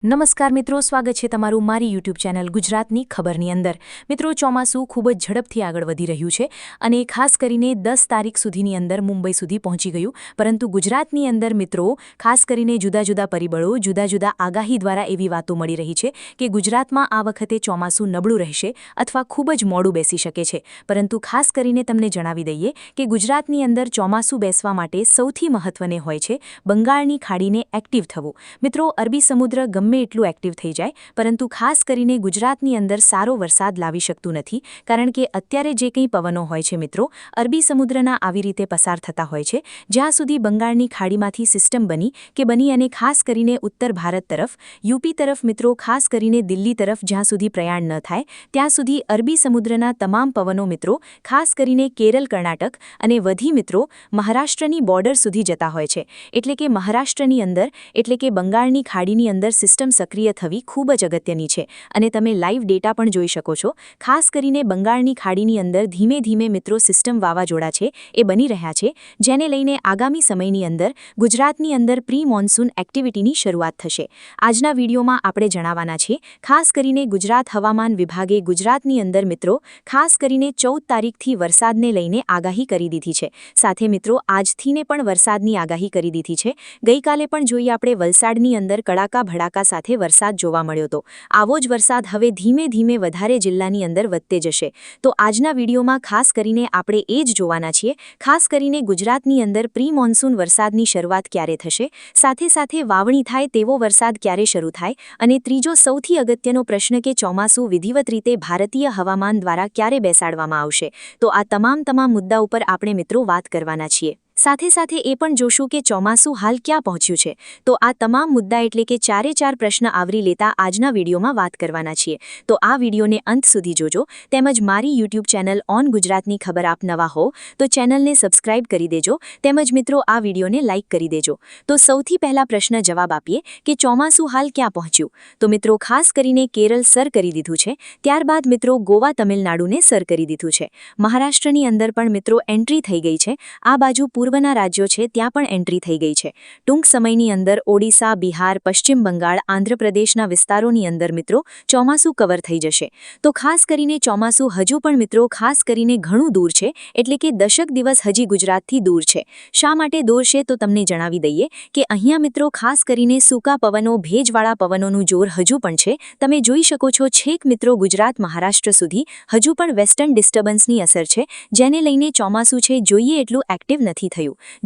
નમસ્કાર મિત્રો, સ્વાગત છે તમારું મારી યુટ્યુબ ચેનલ ગુજરાતની ખબરની અંદર। મિત્રો, ચોમાસું ખૂબ જ ઝડપથી આગળ વધી રહ્યું છે અને ખાસ કરીને 10 તારીખ સુધીની અંદર મુંબઈ સુધી પહોંચી ગયું। પરંતુ ગુજરાતની અંદર મિત્રો ખાસ કરીને જુદા જુદા પરિબળો, જુદા જુદા આગાહી દ્વારા એવી વાતો મળી રહી છે કે ગુજરાતમાં આ વખતે ચોમાસું નબળું રહેશે અથવા ખૂબ જ મોડું બેસી શકે છે। પરંતુ ખાસ કરીને તમને જણાવી દઈએ કે ગુજરાતની અંદર ચોમાસું બેસવા માટે સૌથી મહત્વને હોય છે બંગાળની ખાડીને એક્ટિવ થવું। મિત્રો, અરબી સમુદ્ર એટલું એક્ટિવ થઈ જાય પરંતુ ખાસ કરીને ગુજરાતની અંદર સારો વરસાદ લાવી શકતું નથી, કારણ કે અત્યારે જે કંઈ પવનો હોય છે મિત્રો અરબી સમુદ્રના આવી રીતે પસાર થતા હોય છે। જ્યાં સુધી બંગાળની ખાડીમાંથી સિસ્ટમ બની અને ખાસ કરીને ઉત્તર ભારત તરફ, યુપી તરફ મિત્રો ખાસ કરીને દિલ્હી તરફ જ્યાં સુધી પ્રયાણ ન થાય ત્યાં સુધી અરબી સમુદ્રના તમામ પવનો મિત્રો ખાસ કરીને કેરળ, કર્ણાટક અને વધી મિત્રો મહારાષ્ટ્રની બોર્ડર સુધી જતા હોય છે। એટલે કે મહારાષ્ટ્રની અંદર એટલે કે બંગાળની ખાડીની અંદર સિસ્ટમ સક્રિય થવી ખૂબ જ અગત્યની છે અને તમે લાઈવ ડેટા પણ જોઈ શકો છો। ખાસ કરીને બંગાળની ખાડીની અંદર ધીમે ધીમે મિત્રો સિસ્ટમ વાવાઝોડા છે એ બની રહ્યા છે, જેને લઈને આગામી સમયની અંદર ગુજરાતની અંદર પ્રી મોન્સૂન એક્ટિવિટીની શરૂઆત થશે। આજના વિડીયોમાં આપણે જણાવવાના છે ખાસ કરીને ગુજરાત હવામાન વિભાગે ગુજરાતની અંદર મિત્રો ખાસ કરીને 14 તારીખથી વરસાદને લઈને આગાહી કરી દીધી છે। સાથે મિત્રો આજથીને પણ વરસાદની આગાહી કરી દીધી છે। ગઈકાલે પણ જોઈએ આપણે વલસાડની અંદર કડાકા ભડાકા સાથે વરસાદ જોવા મળ્યો હતો। આવો જ વરસાદ હવે ધીમે ધીમે વધારે જિલ્લાની અંદર વધતે જશે। તો આજના વિડીયોમાં ખાસ કરીને આપણે એ જ જોવાના છીએ ખાસ કરીને ગુજરાતની અંદર પ્રી મોન્સૂન વરસાદની શરૂઆત ક્યારે થશે, સાથે સાથે વાવણી થાય તેવો વરસાદ ક્યારે શરૂ થાય અને ત્રીજો સૌથી અગત્યનો પ્રશ્ન કે ચોમાસું વિધિવત રીતે ભારતીય હવામાન દ્વારા ક્યારે બેસાડવામાં આવશે। તો આ તમામ મુદ્દા ઉપર આપણે મિત્રો વાત કરવાના છીએ। સાથે સાથે એ પણ જોશું કે ચોમાસું હાલ ક્યાં પહોંચ્યું છે। તો આ તમામ મુદ્દા એટલે કે ચારે ચાર પ્રશ્ન આવરી લેતા આજના વિડીયોમાં વાત કરવાના છીએ। તો આ વિડીયોને અંત સુધી જોજો, તેમજ મારી યુટ્યુબ ચેનલ ઓન ગુજરાતની ખબર આપ નવા હો તો ચેનલને સબસ્ક્રાઇબ કરી દેજો, તેમજ મિત્રો આ વિડીયોને લાઇક કરી દેજો। તો સૌથી પહેલા પ્રશ્ન જવાબ આપીએ કે ચોમાસું હાલ ક્યાં પહોંચ્યું। તો મિત્રો ખાસ કરીને કેરળ સર કરી દીધું છે, ત્યારબાદ મિત્રો ગોવા, તમિલનાડુને સર કરી દીધું છે। મહારાષ્ટ્રની અંદર પણ મિત્રો એન્ટ્રી થઈ ગઈ છે। આ બાજુ પૂર્વના રાજ્યો છે ત્યાં પણ એન્ટ્રી થઈ ગઈ છે। ટૂંક સમયની અંદર ઓડિશા, બિહાર, પશ્ચિમ બંગાળ, આંધ્રપ્રદેશના વિસ્તારોની અંદર મિત્રો ચોમાસું કવર થઈ જશે। તો ખાસ કરીને ચોમાસું હજુ પણ મિત્રો ખાસ કરીને ઘણું દૂર છે, એટલે કે દશક દિવસ હજી ગુજરાતથી દૂર છે। શા માટે દૂર છે તો તમને જણાવી દઈએ કે અહીંયા મિત્રો ખાસ કરીને સૂકા પવનો, ભેજવાળા પવનોનું જોર હજુ પણ છે। તમે જોઈ શકો છો છેક મિત્રો ગુજરાત, મહારાષ્ટ્ર સુધી હજુ પણ વેસ્ટર્ન ડિસ્ટર્બન્સની અસર છે, જેને લઈને ચોમાસું છે જોઈએ એટલું એક્ટિવ નથી થયું।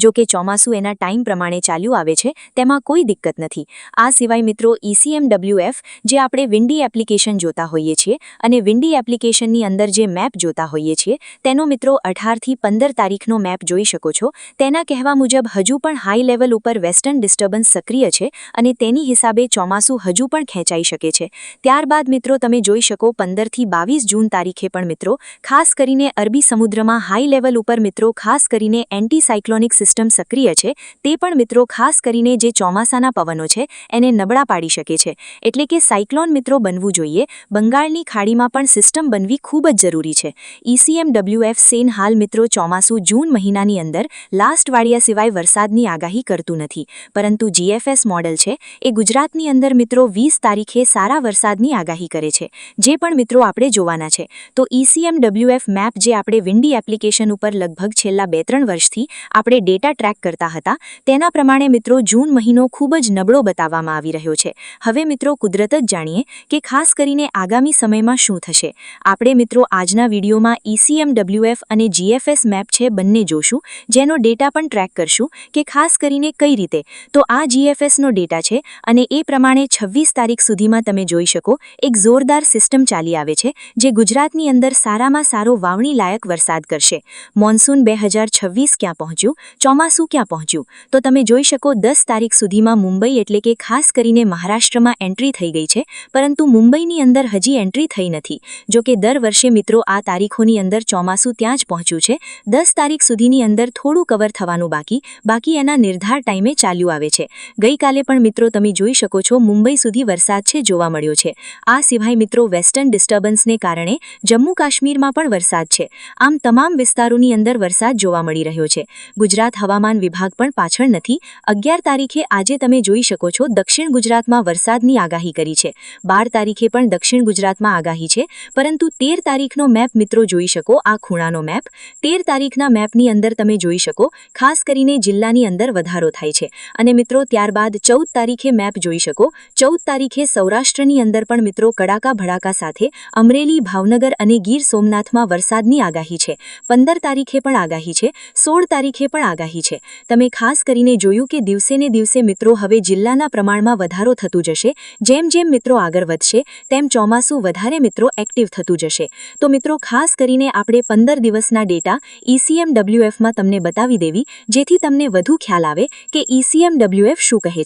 જો કે ચોમાસું એના ટાઈમ પ્રમાણે ચાલ્યું આવે છે, તેમાં કોઈ દિક્કત નથી। આ સિવાય મિત્રો ECMWF જે આપણે વિન્ડી એપ્લિકેશન જોતા હોઈએ છીએ અને વિન્ડી એપ્લિકેશનની અંદર જે મેપ જોતા હોઈએ છીએ તેનો મિત્રો 18 થી 15 તારીખનો મેપ જોઈ શકો છો। તેના કહેવા મુજબ હજુ પણ હાઈ લેવલ ઉપર વેસ્ટર્ન ડિસ્ટર્બન્સ સક્રિય છે અને તેની હિસાબે ચોમાસું હજુ પણ ખેંચાઈ શકે છે। ત્યારબાદ મિત્રો તમે જોઈ શકો 15 થી 22 જૂન તારીખે પણ મિત્રો ખાસ કરીને અરબી સમુદ્રમાં હાઈ લેવલ ઉપર મિત્રો ખાસ કરીને એન્ટી સાયક્લોનિક સિસ્ટમ સક્રિય છે, તે પણ મિત્રો ખાસ કરીને જે ચોમાસાના પવનો છે એને નબળા પાડી શકે છે। એટલે કે સાયક્લોન મિત્રો બનવું જોઈએ। બંગાળની ખાડીમાં પણ સિસ્ટમ બનવી ખૂબ જ જરૂરી છે। ECMWF સેન હાલ મિત્રો ચોમાસું જૂન મહિનાની અંદર લાસ્ટ વાડિયા સિવાય વરસાદની આગાહી કરતું નથી, પરંતુ GFS મોડેલ છે એ ગુજરાતની અંદર મિત્રો 20 તારીખે સારા વરસાદની આગાહી કરે છે, જે પણ મિત્રો આપણે જોવાના છે। તો ECMWF મેપ જે આપણે વિન્ડી એપ્લિકેશન ઉપર લગભગ છેલ્લા 2-3 વર્ષથી આપણે ડેટા ટ્રેક કરતા હતા તેના પ્રમાણે મિત્રો જૂન મહિનો ખૂબ જ નબળો બતાવવામાં આવી રહ્યો છે। હવે મિત્રો કુદરત જ જાણીએ કે ખાસ કરીને આગામી સમયમાં શું થશે। આપણે મિત્રો આજના વિડીયોમાં ECMWF અને GFS મેપ છે બંને જોશું, જેનો ડેટા પણ ટ્રેક કરશું કે ખાસ કરીને કઈ રીતે। તો આ GFSનો ડેટા છે અને એ પ્રમાણે 26 તારીખ સુધીમાં તમે જોઈ શકો એક જોરદાર સિસ્ટમ ચાલી આવે છે, જે ગુજરાતની અંદર સારામાં સારો વાવણી લાયક વરસાદ કરશે। મોન્સૂન 2026 ક્યાં પહોંચ્યું, ચોમાસું ક્યાં પહોંચ્યું તો તમે જોઈ શકો 10 તારીખ સુધીમાં મુંબઈ એટલે કે ખાસ કરીને મહારાષ્ટ્રમાં એન્ટ્રી થઈ ગઈ છે, પરંતુ મુંબઈની અંદર હજી એન્ટ્રી થઈ નથી। જો કે દર વર્ષે મિત્રો આ તારીખોની અંદર ચોમાસું ત્યાં જ પહોંચ્યું છે। 10 તારીખ સુધીની અંદર થોડું કવર થવાનું બાકી એના નિર્ધાર ટાઈમે ચાલ્યું આવે છે। ગઈકાલે પણ મિત્રો તમે જોઈ શકો છો મુંબઈ સુધી વરસાદ છે જોવા મળ્યો છે। આ સિવાય મિત્રો વેસ્ટર્ન ડિસ્ટર્બન્સને કારણે જમ્મુ કાશ્મીરમાં પણ વરસાદ છે। આમ તમામ વિસ્તારોની અંદર વરસાદ જોવા મળી રહ્યો છે। ગુજરાત હવામાન વિભાગ પણ પાછળ નથી. 11 તારીખે આજે તમે જોઈ શકો છો દક્ષિણ ગુજરાતમાં વરસાદની આગાહી કરી છે. 12 તારીખે પણ દક્ષિણ ગુજરાતમાં આગાહી છે, પરંતુ 13 તારીખનો મેપ મિત્રો જોઈ શકો. આ ખૂણાનો મેપ 13 તારીખના મેપની અંદર તમે જોઈ શકો, ખાસ કરીને જિલ્લાની અંદર વધારો થાય છે. અને મિત્રો ત્યારબાદ 14 તારીખે મેપ જોઈ શકો. 14 તારીખે સૌરાષ્ટ્રની અંદર પણ મિત્રો કડાકા ભડાકા સાથે અમરેલી, ભાવનગર અને ગીર સોમનાથમાં વરસાદની આગાહી છે. 15 તારીખે પણ આગાહી છે. 16 તારીખે પણ આગાહી છે. તમે ખાસ કરીને જોયું કે દિવસેને દિવસે મિત્રો હવે જિલ્લાના પ્રમાણમાં વધારો થતું જશે. જેમ જેમ મિત્રો આગળ વધશે તેમ ચોમાસું વધારે મિત્રો એક્ટિવ થતું જશે. તો મિત્રો ખાસ કરીને આપણે 15 દિવસના ડેટા ECMWFમાં તમને બતાવી દેવી, જેથી તમને વધુ ખ્યાલ આવે કે ECMWF શું કહે છે.